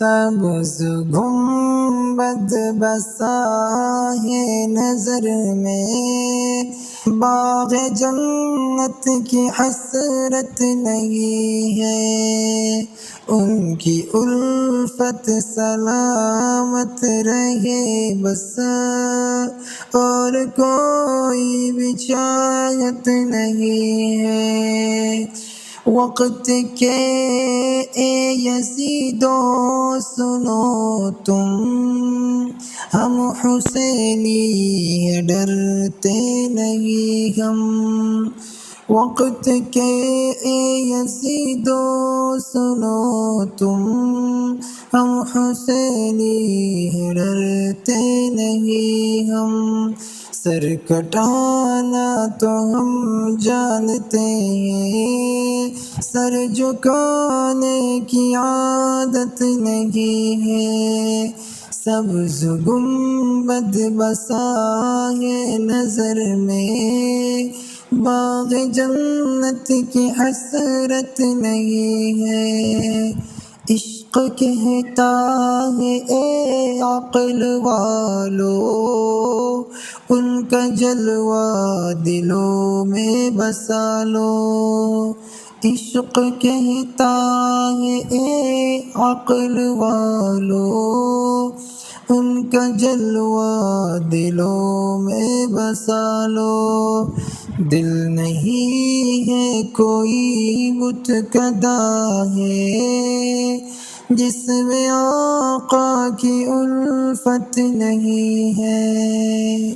سبز گنبد بسا ہے نظر میں، باغ جنت کی حسرت نہیں ہے، ان کی الفت سلامت رہے بس، اور کوئی بھی چاہت نہیں ہے۔ وقت کے اے یزیدو سنو تم، ہم حسینی ہیں ڈرتے نہیں ہم۔ وقت کے اے یزیدو سنو تم، ہم حسینی ہیں ڈرتے نہیں ہم۔ سر کٹانا تو ہم جانتے ہیں، سر جھکانے کی عادت نہیں ہے۔ سبز گنبد بسا ہے نظر میں، باغ جنت کی حسرت نہیں ہے۔ عشق کہتا ہے اے عقل والو، ان کا جلوہ دلوں میں بسا لو۔ عشق کہتا ہے اے عقل والو، ان کا جلوہ دلوں میں بسا لو۔ دل نہیں ہے کوئی بت کدا ہے، جس میں آقا کی الفت نہیں ہے۔